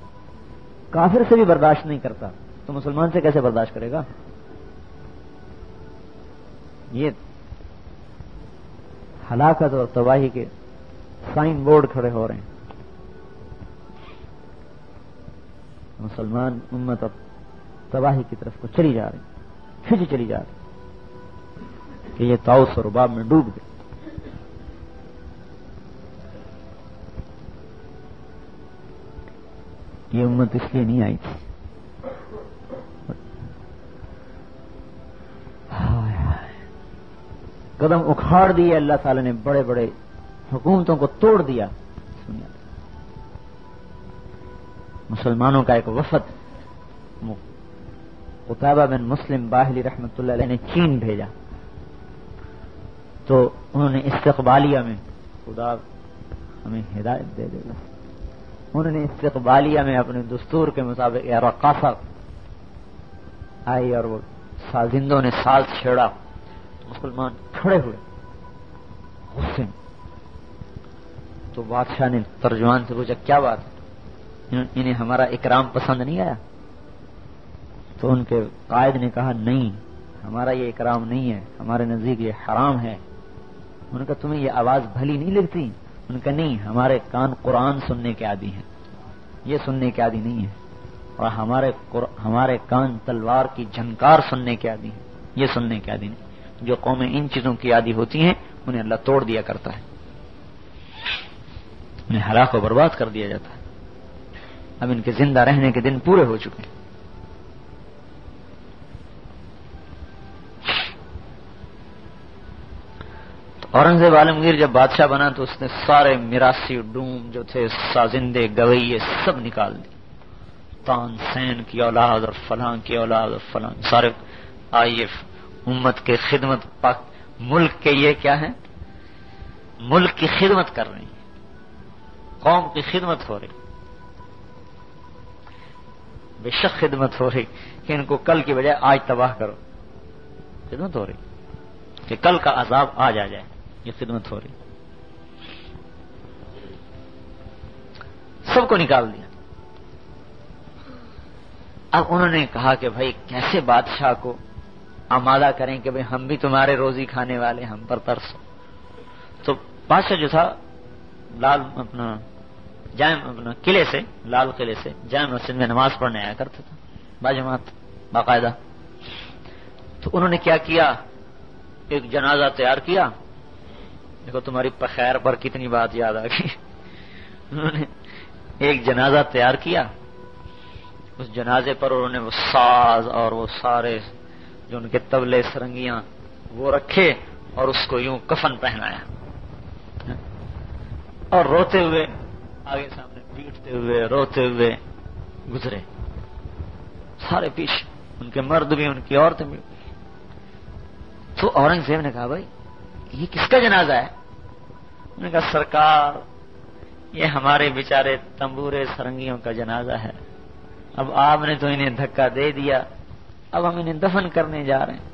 کافر سے بھی برداشت نہیں کرتا تو مسلمان سے کیسے برداشت کرے گا؟ یہ ہلاکت اور تباہی کے سائن بورڈ کھڑے ہو رہے ہیں۔ مسلمان امت اب تباہی کی طرف کو چلی جا رہی، کھنچ چلی جا رہی کہ یہ طاؤس اور رباب میں ڈوب گئے۔ یہ امت اس لیے نہیں آئی تھی۔ قدم اکھاڑ دیے اللہ تعالیٰ نے، بڑے بڑے حکومتوں کو توڑ دیا۔ مسلمانوں کا ایک وفد قتیبہ بن مسلم باہلی رحمت اللہ علیہ نے چین بھیجا، تو انہوں نے استقبالیہ میں، خدا ہمیں ہدایت دے دے گا، انہوں نے استقبالیہ میں اپنے دستور کے مطابق رقاصہ آئی اور وہ سازندوں نے ساز چھیڑا، مسلمان کھڑے ہوئے غصے میں۔ تو بادشاہ نے ترجمان سے پوچھا کیا بات ہے، انہیں ہمارا اکرام پسند نہیں آیا؟ تو ان کے قائد نے کہا نہیں، ہمارا یہ اکرام نہیں ہے، ہمارے نزدیک یہ حرام ہے۔ انہوں نے کہا تمہیں یہ آواز بھلی نہیں لگتی؟ ان کا نہیں، ہمارے کان قرآن سننے کے عادی ہیں، یہ سننے کے عادی نہیں ہے، اور ہمارے کان تلوار کی جھنکار سننے کے عادی ہیں، یہ سننے کے عادی نہیں۔ جو قومیں ان چیزوں کی عادی ہوتی ہیں انہیں اللہ توڑ دیا کرتا ہے، انہیں ہلاک و برباد کر دیا جاتا ہے۔ اب ان کے زندہ رہنے کے دن پورے ہو چکے ہیں۔ تو اورنگزیب عالمگیر جب بادشاہ بنا تو اس نے سارے میراثی ڈوم جو تھے، سازندے گویے سب نکال دی، تان سین کی اولاد اور فلاں کی اولاد اور فلاں سارے آئیے امت کے خدمت پاک ملک کے، یہ کیا ہے، ملک کی خدمت کر رہی ہیں، قوم کی خدمت ہو رہی، بے شک خدمت ہو رہی کہ ان کو کل کی بجائے آج تباہ کرو، خدمت ہو رہی کہ کل کا عذاب آج آ جائے، یہ خدمت ہو رہی۔ سب کو نکال دیا۔ اب انہوں نے کہا کہ بھائی کیسے بادشاہ کو آمادہ کریں کہ بھائی ہم بھی تمہارے روزی کھانے والے، ہم پر ترسو۔ تو بادشاہ جو تھا لال اپنا قلعے سے، لال قلعے سے جامع مسجد میں نماز پڑھنے آیا کرتا تھا باجماعت باقاعدہ۔ تو انہوں نے کیا کیا، ایک جنازہ تیار کیا. دیکھو تمہاری پخیر پر کتنی بات یاد آ گئی. انہوں نے ایک جنازہ تیار کیا، اس جنازے پر انہوں نے وہ ساز اور وہ سارے جو ان کے طبلے سرنگیاں وہ رکھے اور اس کو یوں کفن پہنایا اور روتے ہوئے آگے سامنے پیٹتے ہوئے روتے ہوئے گزرے سارے پیچھے، ان کے مرد بھی ان کی عورتیں بھی. تو اورنگزیب نے کہا بھائی یہ کس کا جنازہ ہے؟ انہوں نے کہا سرکار یہ ہمارے بیچارے تنبورے سرنگیوں کا جنازہ ہے. اب آپ نے تو انہیں دھکا دے دیا، اب ہم انہیں دفن کرنے جا رہے ہیں.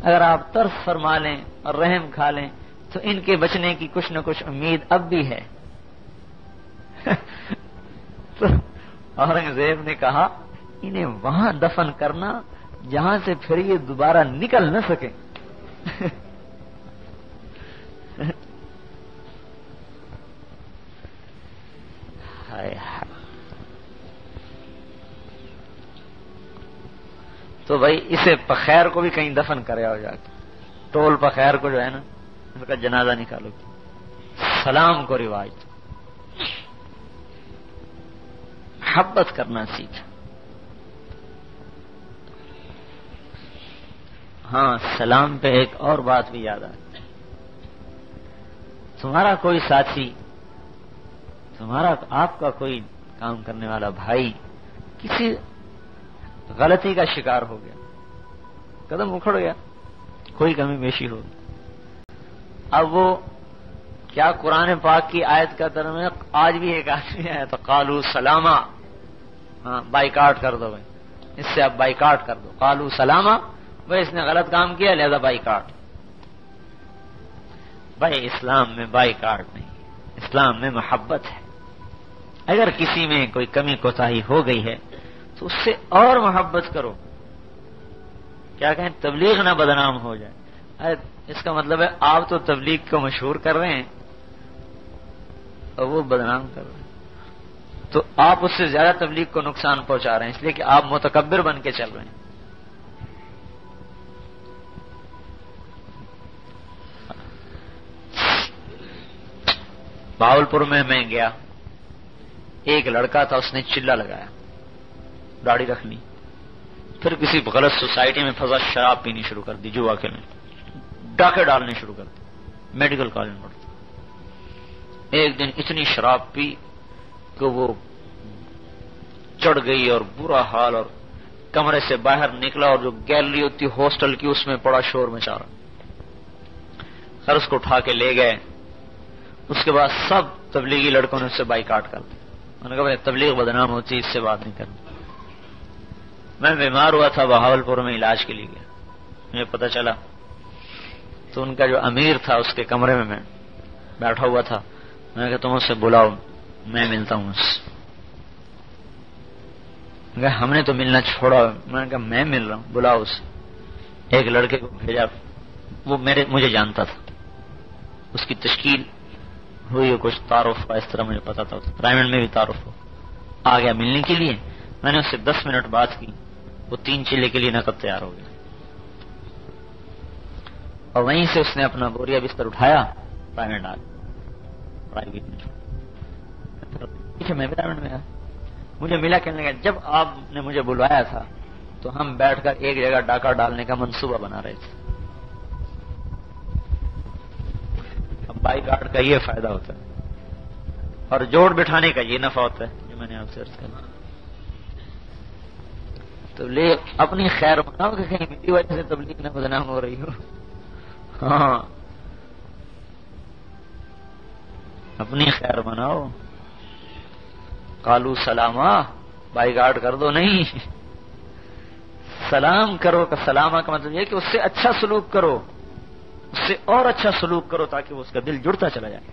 اگر آپ ترس فرما لیں اور رحم کھا لیں تو ان کے بچنے کی کچھ نہ کچھ امید اب بھی ہے. تو اورنگزیب نے کہا انہیں وہاں دفن کرنا جہاں سے پھر یہ دوبارہ نکل نہ سکے. تو بھائی اسے پخیر کو بھی کہیں دفن کرے ہو جا کے، ٹول پخیر کو جو ہے نا ان کا جنازہ نکالو. سلام کو رواج، محبت کرنا سیکھ. ہاں سلام پہ ایک اور بات بھی یاد آتی. تمہارا کوئی ساتھی، تمہارا آپ کا کوئی کام کرنے والا بھائی کسی غلطی کا شکار ہو گیا، قدم اکھڑ گیا، کوئی کمی بیشی ہو، اب وہ کیا قرآن پاک کی آیت کا ترجمہ آج بھی ایک آدمی ہے تو قالو سلامہ، ہاں بائیکاٹ کر دو بھائی، اس سے اب بائیکاٹ کر دو. قالو سلامہ، بھائی اس نے غلط کام کیا لہذا بائیکاٹ. بھائی اسلام میں بائیکاٹ نہیں، اسلام میں محبت ہے. اگر کسی میں کوئی کمی کوتاہی ہو گئی ہے تو اس سے اور محبت کرو. کیا کہیں تبلیغ نہ بدنام ہو جائے، اس کا مطلب ہے آپ تو تبلیغ کو مشہور کر رہے ہیں اور وہ بدنام کر رہے ہیں، تو آپ اس سے زیادہ تبلیغ کو نقصان پہنچا رہے ہیں، اس لیے کہ آپ متکبر بن کے چل رہے ہیں. بہاولپور میں گیا، ایک لڑکا تھا، اس نے چلا لگایا، داڑھی رکھ لی، پھر کسی غلط سوسائٹی میں پھنسا، شراب پینی شروع کر دی، جوا کھیلنے، ڈاکے ڈالنے شروع کر دی. میڈیکل کالج میں پڑھتا. ایک دن اتنی شراب پی کہ وہ چڑھ گئی اور برا حال، اور کمرے سے باہر نکلا اور جو گیلری ہوتی ہاسٹل کی اس میں بڑا شور مچا رہا. خیر اس کو اٹھا کے لے گئے. اس کے بعد سب تبلیغی لڑکوں نے اس سے بائیکاٹ کر دیا. انہوں نے کہا بھائی تبلیغ بدنام ہوتی، اس سے بات نہیں کرنی. میں بیمار ہوا تھا، بہاولپور میں علاج کے لیے گیا، مجھے پتہ چلا تو ان کا جو امیر تھا اس کے کمرے میں بیٹھا ہوا تھا. میں نے کہا تم اس سے بلاؤ، میں ملتا ہوں اس سے. ہم نے تو ملنا چھوڑا. میں نے کہا میں مل رہا ہوں، بلاؤ اسے. ایک لڑکے کو بھیجا، وہ مجھے جانتا تھا، اس کی تشکیل ہوئی، کچھ تعارف کا اس طرح مجھے پتا تھا، پرائیویٹ میں بھی تعارف ہو. آ گیا ملنے کے لیے. میں نے اس سے 10 منٹ بات کی، وہ 3 چلے کے لیے نقد تیار ہو گیا. اور وہیں سے اس نے اپنا بوریا بستر اٹھایا، پرائیویٹ آ گیا. پرائیویٹ میں پرائیویٹ میں مجھے ملا، کہنے لگا جب آپ نے مجھے بلوایا تھا تو ہم بیٹھ کر ایک جگہ ڈاکہ ڈالنے کا منصوبہ بنا رہے تھے. اب بائیکاٹ کا یہ فائدہ ہوتا ہے اور جوڑ بٹھانے کا یہ نفع ہوتا ہے جو میں نے آپ سے عرض کیا. تو لے اپنی خیر مناؤ کہ کہیں میری وجہ سے تبلیغ نہ بدنام ہو رہی ہو. ہاں اپنی خیر مناؤ. قالو سلامہ، بائیکاٹ کر دو نہیں، سلام کرو. کا سلامہ کا مطلب یہ کہ اس سے اچھا سلوک کرو، اس سے اور اچھا سلوک کرو تاکہ اس کا دل جڑتا چلا جائے.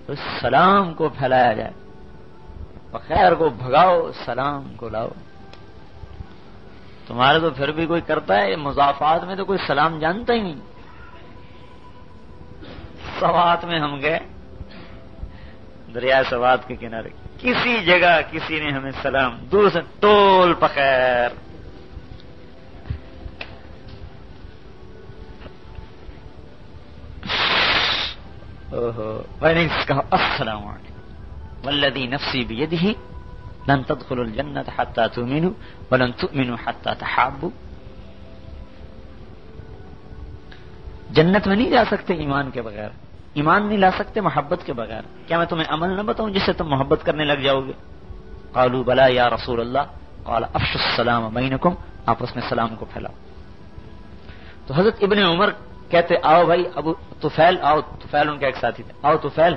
اس سلام کو پھیلایا جائے، خیر کو بھگاؤ، سلام کو لاؤ. تمہارے تو پھر بھی کوئی کرتا ہے، مضافات میں تو کوئی سلام جانتا ہی نہیں. سوات میں ہم گئے، دریا سوات کے کنارے، کسی جگہ کسی نے ہمیں سلام، دور سے ٹول پخیر، میں نے کہا السلام علیکم والذی نفسی بیدہ لن تدخلوا الجنۃ حتی تؤمنوا ولن تؤمنوا حتی تحابوا. جنت میں نہیں جا سکتے ایمان کے بغیر، ایمان نہیں لا سکتے محبت کے بغیر. کیا میں تمہیں عمل نہ بتاؤں جس سے تم محبت کرنے لگ جاؤ گے؟ قالوا بلا یا رسول اللہ. قال افشوا السلام بینکم، آپس میں سلام کو پھیلاؤ. تو حضرت ابن عمر کہتے آؤ بھائی ابو طفیل، آؤ طفیل ان کا ایک ساتھی تھا، آؤ طفیل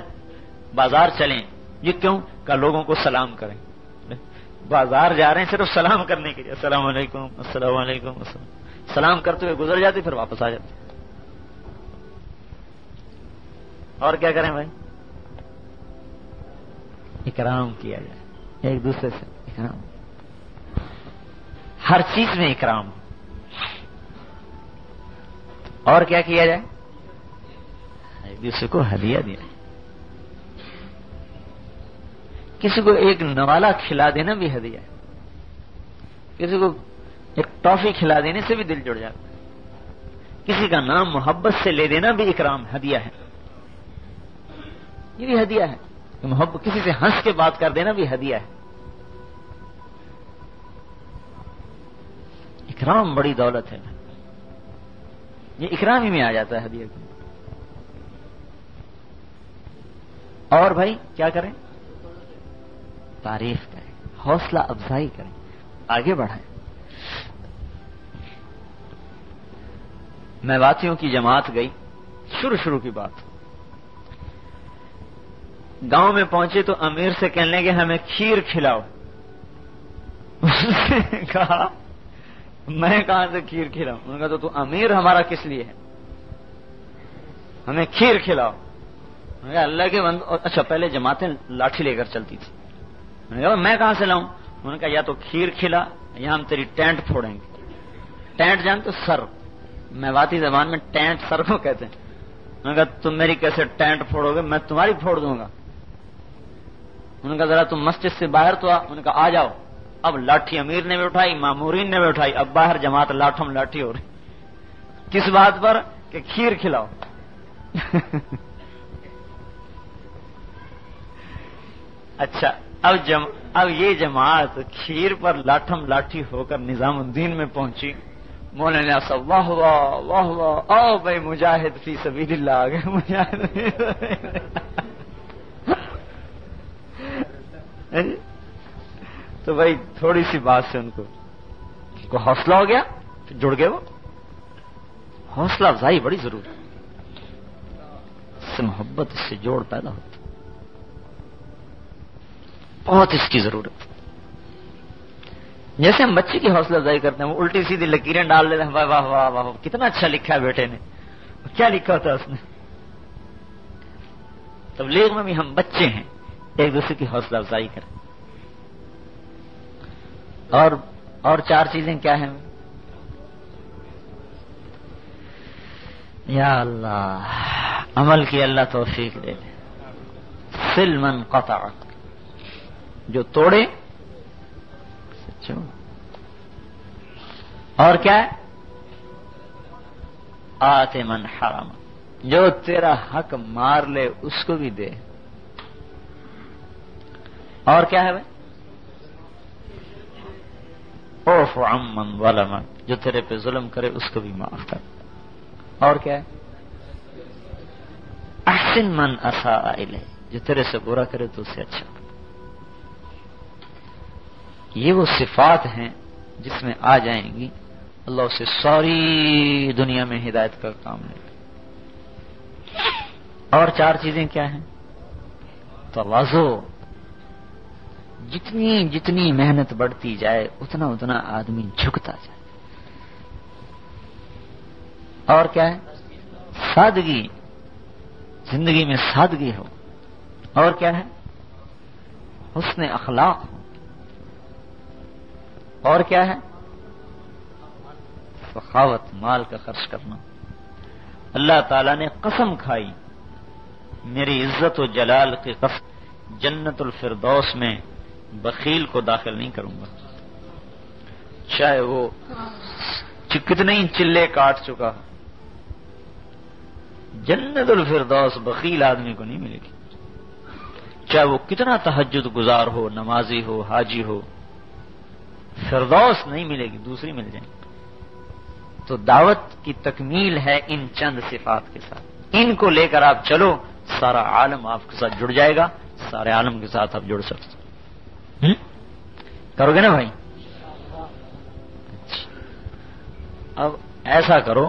بازار چلیں. یہ کیوں؟ کہ لوگوں کو سلام کریں. بازار جا رہے ہیں صرف سلام کرنے کے لیے، السلام علیکم السلام علیکم السلام. سلام کرتے ہوئے گزر جاتے پھر واپس آ جاتے. اور کیا کریں بھائی؟ اکرام کیا جائے ایک دوسرے سے، اکرام، ہر چیز میں اکرام. اور کیا کیا جائے؟ ایک دوسرے کو ہدیہ دیا. کسی کو ایک نوالا کھلا دینا بھی ہدیہ ہے، کسی کو ایک ٹافی کھلا دینے سے بھی دل جڑ جاتا ہے. کسی کا نام محبت سے لے دینا بھی اکرام، ہدیہ ہے. یہ بھی ہدیہ ہے. محبت کسی سے ہنس کے بات کر دینا بھی ہدیہ ہے. اکرام بڑی دولت ہے، یہ اکرام ہی میں آ جاتا ہے ہدیہ کی. اور بھائی کیا کریں؟ تعریف کریں، حوصلہ افزائی کریں، آگے بڑھائیں. میواتیوں کی جماعت گئی، شروع کی بات. گاؤں میں پہنچے تو امیر سے کہنے لگے ہمیں کھیر کھلاؤ. اس نے کہا میں کہاں سے کھیر کھلاؤں؟ انہوں نے کہا تو امیر ہمارا کس لیے ہے، ہمیں کھیر کھلاؤ. انہوں نے کہا اللہ کے بندو. اچھا پہلے جماعتیں لاٹھی لے کر چلتی تھی. انہوں نے کہا میں کہاں سے لاؤں؟ انہوں نے کہا یا تو کھیر کھلا یا ہم تیری ٹینٹ پھوڑیں گے. ٹینٹ جان تو سر، میواتی زبان میں ٹینٹ سر کو کہتے ہیں. انہوں نے کہا تم میری کیسے ٹینٹ پھوڑو گے؟ میں تمہاری پھوڑ دوں گا. انہوں نے کہا ذرا تم مسجد سے باہر تو آ. انہوں نے کہا آ جاؤ. اب لاٹھی امیر نے بھی اٹھائی، مامورین نے بھی اٹھائی. اب باہر جماعت لاٹھم لاٹھی ہو رہی. کس بات پر؟ کہ کھیر کھلاؤ. اچھا اب یہ جماعت کھیر پر لاٹھم لاٹھی ہو کر نظام الدین میں پہنچی. مولانا صاحب واہ واہ واہ واہ، آؤ بھائی مجاہد فی سبیل اللہ آ گئے. مجاہد تو بھائی تھوڑی سی بات سے ان کو حوصلہ ہو گیا، پھر جڑ گئے. وہ حوصلہ افزائی بڑی ضروری ہے، اس سے محبت، اس سے جوڑ پیدا ہوتا، بہت اس کی ضرورت. جیسے ہم بچے کی حوصلہ افزائی کرتے ہیں، وہ الٹی سیدھی لکیریں ڈال لیتے ہیں، واہ واہ واہ واہ کتنا اچھا لکھا ہے بیٹے نے. کیا لکھا ہوتا ہے اس نے؟ تبلیغ میں بھی ہم بچے ہیں، ایک دوسرے کی حوصلہ افزائی کریں. اور 4 چیزیں کیا ہیں؟ یا اللہ عمل کی اللہ توفیق دے دے. سل من قطعک، جو توڑے سچو. اور کیا ہے؟ آتے من حرام، جو تیرا حق مار لے اس کو بھی دے. اور کیا ہے بھائی؟ اعف عمن ظلمک، جو تیرے پہ ظلم کرے اس کو بھی معاف کر. اور کیا ہے؟ احسن من اساء الیہ، جو تیرے سے برا کرے تو اسے اچھا. یہ وہ صفات ہیں جس میں آ جائیں گی، اللہ اسے ساری دنیا میں ہدایت کا کام لے. اور 4 چیزیں کیا ہیں؟ تواضع. جتنی محنت بڑھتی جائے اتنا آدمی جھکتا جائے. اور کیا ہے؟ سادگی، زندگی میں سادگی ہو. اور کیا ہے؟ حسن اخلاق ہو. اور کیا ہے؟ سخاوت، مال کا خرچ کرنا. اللہ تعالیٰ نے قسم کھائی، میری عزت و جلال کی قسم، جنت الفردوس میں بخیل کو داخل نہیں کروں گا، چاہے وہ کتنے ہی چلے کاٹ چکا ہو. جنت الفردوس بخیل آدمی کو نہیں ملے گی، چاہے وہ کتنا تہجد گزار ہو، نمازی ہو، حاجی ہو، فردوس نہیں ملے گی، دوسری مل جائیں گی۔ تو دعوت کی تکمیل ہے ان چند صفات کے ساتھ، ان کو لے کر آپ چلو، سارا عالم آپ کے ساتھ جڑ جائے گا، سارے عالم کے ساتھ آپ جڑ سکتے کرو گے نا بھائی؟ اب ایسا کرو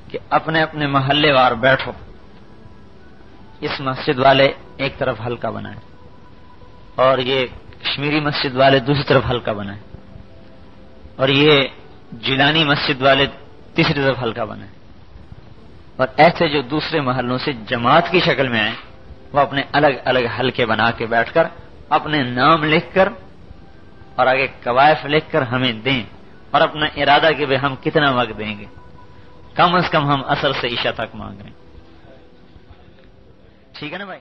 کہ اپنے اپنے محلے وار بیٹھو، اس مسجد والے ایک طرف حلقہ بنائیں اور یہ کشمیری مسجد والے دوسری طرف حلقہ بنائیں اور یہ جیلانی مسجد والے تیسری طرف حلقہ بنائیں، اور ایسے جو دوسرے محلوں سے جماعت کی شکل میں آئیں وہ اپنے الگ الگ حلقے بنا کے بیٹھ کر اپنے نام لکھ کر اور آگے قوائف لکھ کر ہمیں دیں اور اپنا ارادہ کہ بھئی ہم کتنا وقت دیں گے، کم از کم ہم عصر سے عشاء تک مانگ رہے ہیں، ٹھیک ہے نا بھائی؟